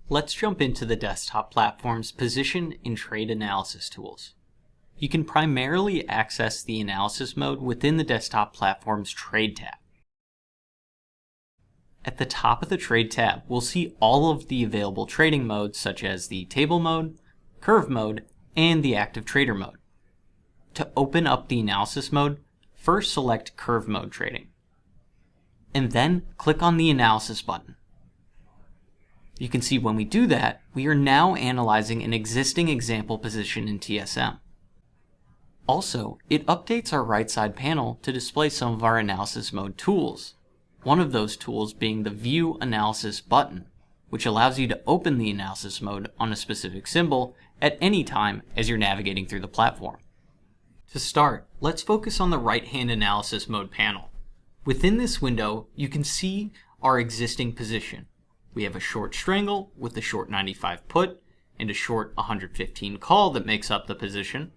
Let's jump into the desktop platform's position and trade analysis tools. You can primarily access the analysis mode within the desktop platform's Trade tab. At the top of the Trade tab, we'll see all of the available trading modes such as the Table mode, Curve mode, and the Active Trader mode. To open up the analysis mode, first select Curve mode trading, and then click on the Analysis button. You can see when we do that, we are now analyzing an existing example position in TSM. Also, it updates our right side panel to display some of our analysis mode tools. One of those tools being the View Analysis button, which allows you to open the analysis mode on a specific symbol at any time as you're navigating through the platform. To start, let's focus on the right-hand analysis mode panel. Within this window, you can see our existing position. We have a short strangle with a short 95 put and a short 115 call that makes up the position.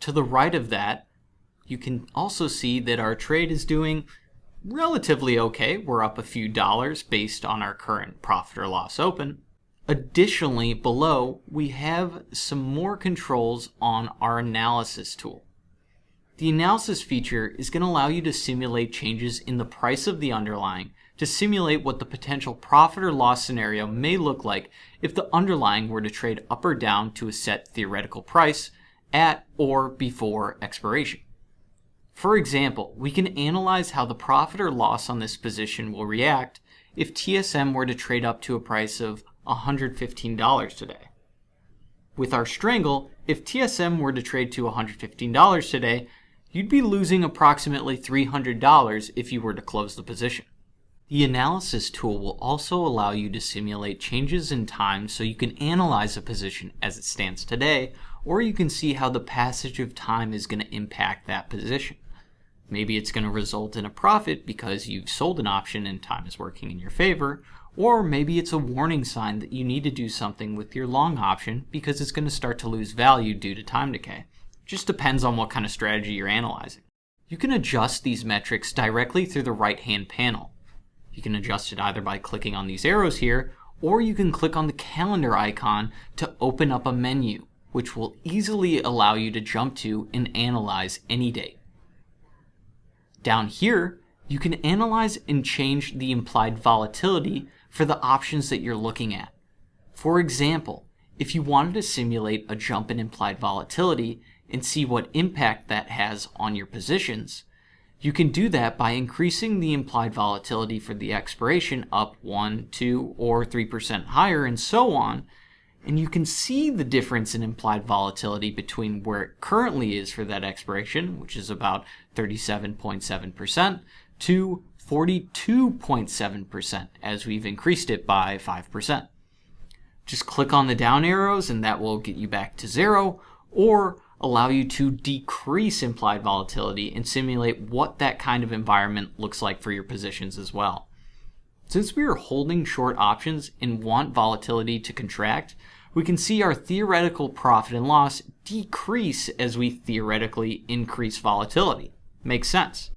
To the right of that, you can also see that our trade is doing relatively okay. We're up a few dollars based on our current profit or loss open. Additionally, below, we have some more controls on our analysis tool. The analysis feature is going to allow you to simulate changes in the price of the underlying to simulate what the potential profit or loss scenario may look like if the underlying were to trade up or down to a set theoretical price at or before expiration. For example, we can analyze how the profit or loss on this position will react if TSM were to trade up to a price of $115 today. With our strangle, if TSM were to trade to $115 today, you'd be losing approximately $300 if you were to close the position. The analysis tool will also allow you to simulate changes in time so you can analyze a position as it stands today, or you can see how the passage of time is going to impact that position. Maybe it's going to result in a profit because you've sold an option and time is working in your favor, or maybe it's a warning sign that you need to do something with your long option because it's going to start to lose value due to time decay. Just depends on what kind of strategy you're analyzing. You can adjust these metrics directly through the right-hand panel. You can adjust it either by clicking on these arrows here, or you can click on the calendar icon to open up a menu, which will easily allow you to jump to and analyze any date. Down here, you can analyze and change the implied volatility for the options that you're looking at. For example, if you wanted to simulate a jump in implied volatility and see what impact that has on your positions, you can do that by increasing the implied volatility for the expiration up 1, 2, or 3% higher and so on, and you can see the difference in implied volatility between where it currently is for that expiration, which is about 37.7%, to 42.7% as we've increased it by 5%. Just click on the down arrows and that will get you back to 0, or allow you to decrease implied volatility and simulate what that kind of environment looks like for your positions as well. Since we are holding short options and want volatility to contract, we can see our theoretical profit and loss decrease as we theoretically increase volatility. Makes sense.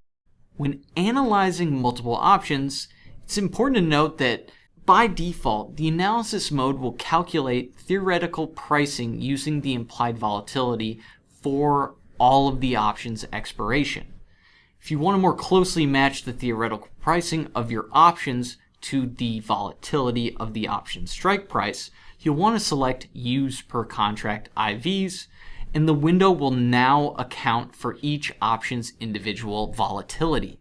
When analyzing multiple options, it's important to note that by default, the analysis mode will calculate theoretical pricing using the implied volatility for all of the options expiration. If you want to more closely match the theoretical pricing of your options to the volatility of the option strike price, you'll want to select Use Per Contract IVs, and the window will now account for each option's individual volatility.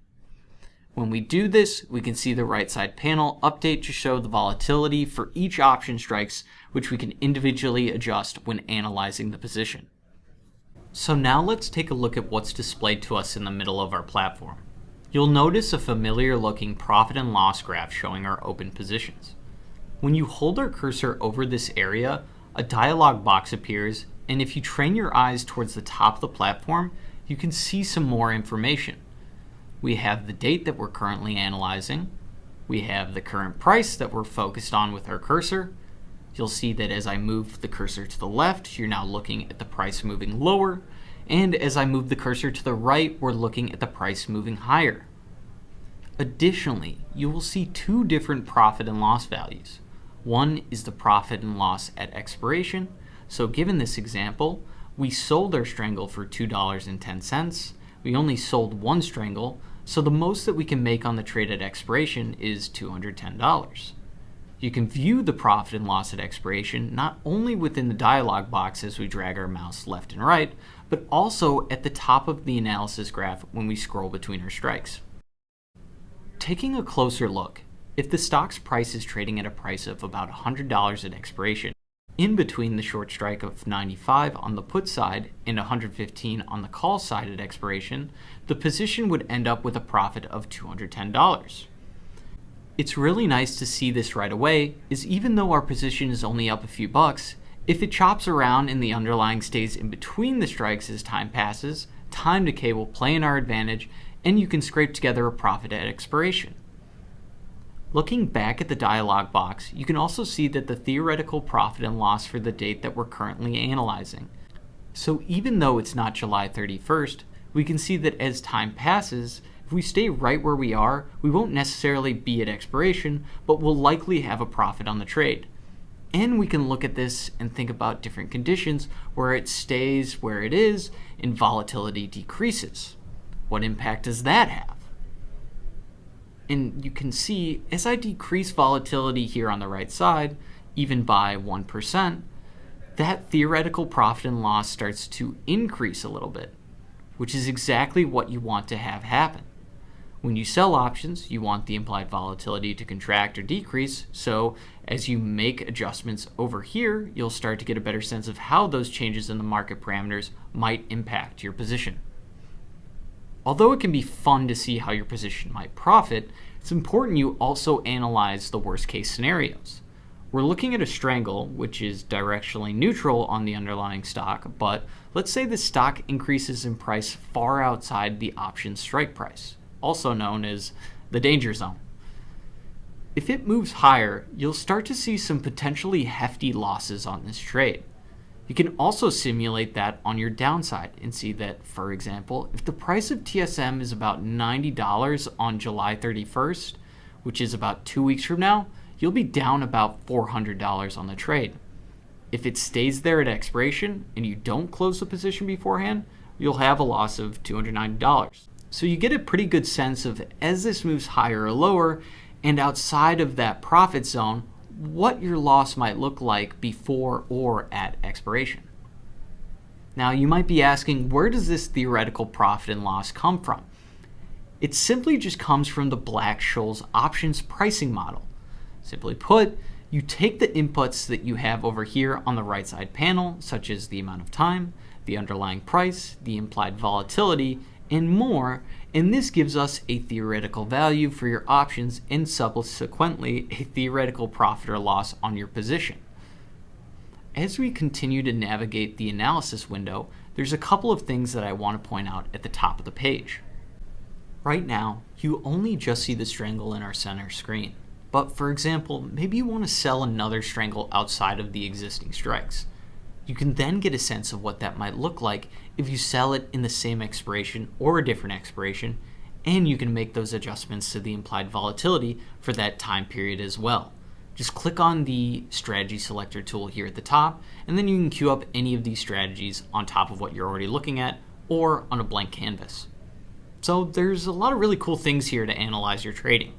When we do this, we can see the right side panel update to show the volatility for each option strikes, which we can individually adjust when analyzing the position. So now let's take a look at what's displayed to us in the middle of our platform. You'll notice a familiar looking profit and loss graph showing our open positions. When you hold our cursor over this area, a dialog box appears, and if you train your eyes towards the top of the platform, you can see some more information. We have the date that we're currently analyzing. We have the current price that we're focused on with our cursor. You'll see that as I move the cursor to the left, you're now looking at the price moving lower, and as I move the cursor to the right, we're looking at the price moving higher. Additionally, you will see two different profit and loss values. One is the profit and loss at expiration. So given this example, we sold our strangle for $2.10. We only sold one strangle, so the most that we can make on the trade at expiration is $210. You can view the profit and loss at expiration not only within the dialog box as we drag our mouse left and right, but also at the top of the analysis graph when we scroll between our strikes. Taking a closer look, if the stock's price is trading at a price of about $100 at expiration, in between the short strike of 95 on the put side and 115 on the call side at expiration, the position would end up with a profit of $210. It's really nice to see this right away, is even though our position is only up a few bucks, if it chops around and the underlying stays in between the strikes as time passes, time decay will play in our advantage and you can scrape together a profit at expiration. Looking back at the dialog box, you can also see that the theoretical profit and loss for the date that we're currently analyzing. So even though it's not July 31st, we can see that as time passes, if we stay right where we are, we won't necessarily be at expiration, but we'll likely have a profit on the trade. And we can look at this and think about different conditions where it stays where it is and volatility decreases. What impact does that have? And you can see as I decrease volatility here on the right side, even by 1%, that theoretical profit and loss starts to increase a little bit, which is exactly what you want to have happen. When you sell options, you want the implied volatility to contract or decrease, so as you make adjustments over here, you'll start to get a better sense of how those changes in the market parameters might impact your position. Although it can be fun to see how your position might profit, it's important you also analyze the worst case scenarios. We're looking at a strangle, which is directionally neutral on the underlying stock, but let's say the stock increases in price far outside the option strike price, also known as the danger zone. If it moves higher, you'll start to see some potentially hefty losses on this trade. You can also simulate that on your downside and see that, for example, if the price of TSM is about $90 on July 31st, which is about 2 weeks from now, you'll be down about $400 on the trade. If it stays there at expiration and you don't close the position beforehand, you'll have a loss of $290. So you get a pretty good sense of, as this moves higher or lower and outside of that profit zone, what your loss might look like before or at expiration. Now you might be asking, where does this theoretical profit and loss come from? It simply just comes from the Black-Scholes options pricing model. Simply put, you take the inputs that you have over here on the right side panel, such as the amount of time, the underlying price, the implied volatility, and more, and this gives us a theoretical value for your options and subsequently a theoretical profit or loss on your position. As we continue to navigate the analysis window, there's a couple of things that I want to point out at the top of the page. Right now, you only just see the strangle in our center screen. But for example, maybe you want to sell another strangle outside of the existing strikes. You can then get a sense of what that might look like if you sell it in the same expiration or a different expiration, and you can make those adjustments to the implied volatility for that time period as well. Just click on the strategy selector tool here at the top, and then you can queue up any of these strategies on top of what you're already looking at or on a blank canvas. So there's a lot of really cool things here to analyze your trading.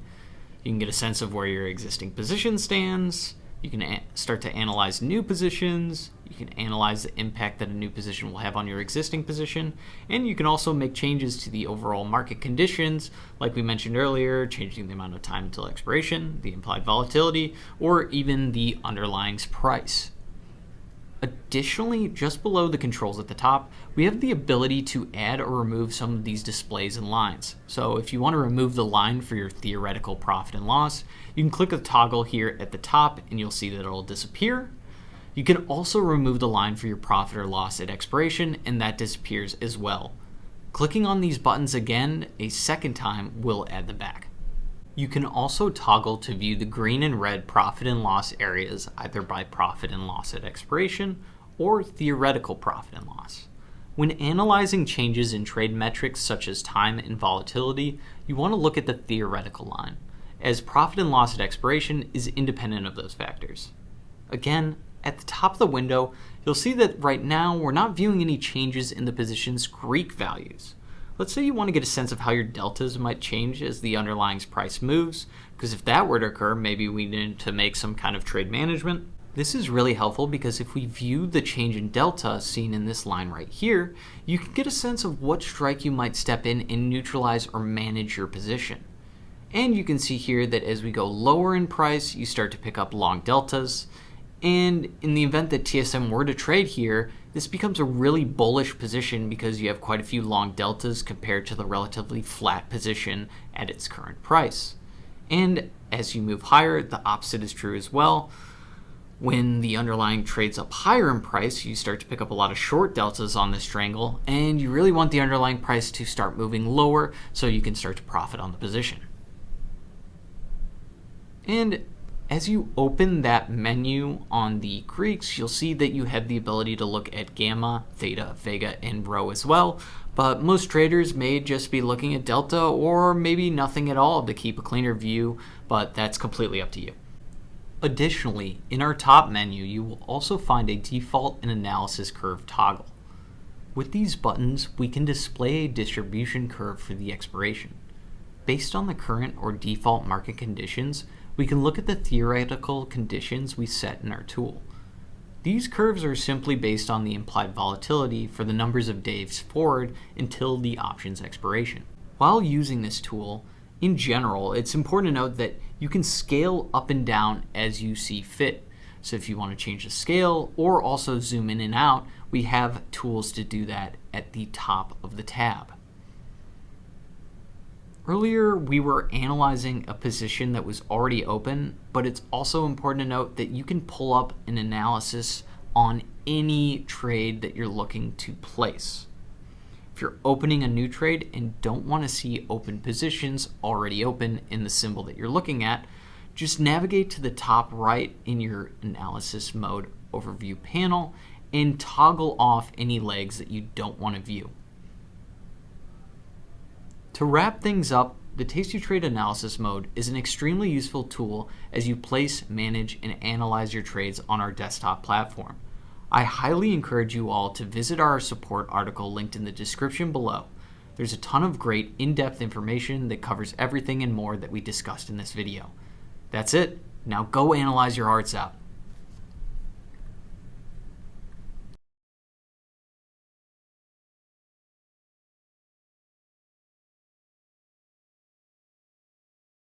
You can get a sense of where your existing position stands. You can start to analyze new positions. You can analyze the impact that a new position will have on your existing position. And you can also make changes to the overall market conditions, like we mentioned earlier, changing the amount of time until expiration, the implied volatility, or even the underlying price. Additionally, just below the controls at the top, we have the ability to add or remove some of these displays and lines. So if you want to remove the line for your theoretical profit and loss, you can click the toggle here at the top and you'll see that it'll disappear. You can also remove the line for your profit or loss at expiration, and that disappears as well. Clicking on these buttons again a second time will add them back. You can also toggle to view the green and red profit and loss areas either by profit and loss at expiration or theoretical profit and loss. When analyzing changes in trade metrics such as time and volatility, you want to look at the theoretical line. as profit and loss at expiration is independent of those factors. Again, at the top of the window, you'll see that right now we're not viewing any changes in the position's Greek values. Let's say you want to get a sense of how your deltas might change as the underlying price moves, because if that were to occur, maybe we need to make some kind of trade management. This is really helpful because if we view the change in delta seen in this line right here, you can get a sense of what strike you might step in and neutralize or manage your position. And you can see here that as we go lower in price, you start to pick up long deltas. And in the event that TSM were to trade here, this becomes a really bullish position because you have quite a few long deltas compared to the relatively flat position at its current price. And as you move higher, the opposite is true as well. When the underlying trades up higher in price, you start to pick up a lot of short deltas on this triangle, and you really want the underlying price to start moving lower so you can start to profit on the position. And as you open that menu on the Greeks, you'll see that you have the ability to look at gamma, theta, vega, and rho as well, but most traders may just be looking at delta or maybe nothing at all to keep a cleaner view, but that's completely up to you. Additionally, in our top menu, you will also find a default and analysis curve toggle. With these buttons, we can display a distribution curve for the expiration. Based on the current or default market conditions, we can look at the theoretical conditions we set in our tool. These curves are simply based on the implied volatility for the numbers of days forward until the option's expiration. While using this tool, in general, it's important to note that you can scale up and down as you see fit. So if you want to change the scale or also zoom in and out, we have tools to do that at the top of the tab. Earlier, we were analyzing a position that was already open, but it's also important to note that you can pull up an analysis on any trade that you're looking to place. If you're opening a new trade and don't want to see open positions already open in the symbol that you're looking at, just navigate to the top right in your analysis mode overview panel and toggle off any legs that you don't want to view. To wrap things up, the tastytrade analysis mode is an extremely useful tool as you place, manage, and analyze your trades on our desktop platform. I highly encourage you all to visit our support article linked in the description below. There's a ton of great in-depth information that covers everything and more that we discussed in this video. That's it. Now go analyze your hearts out.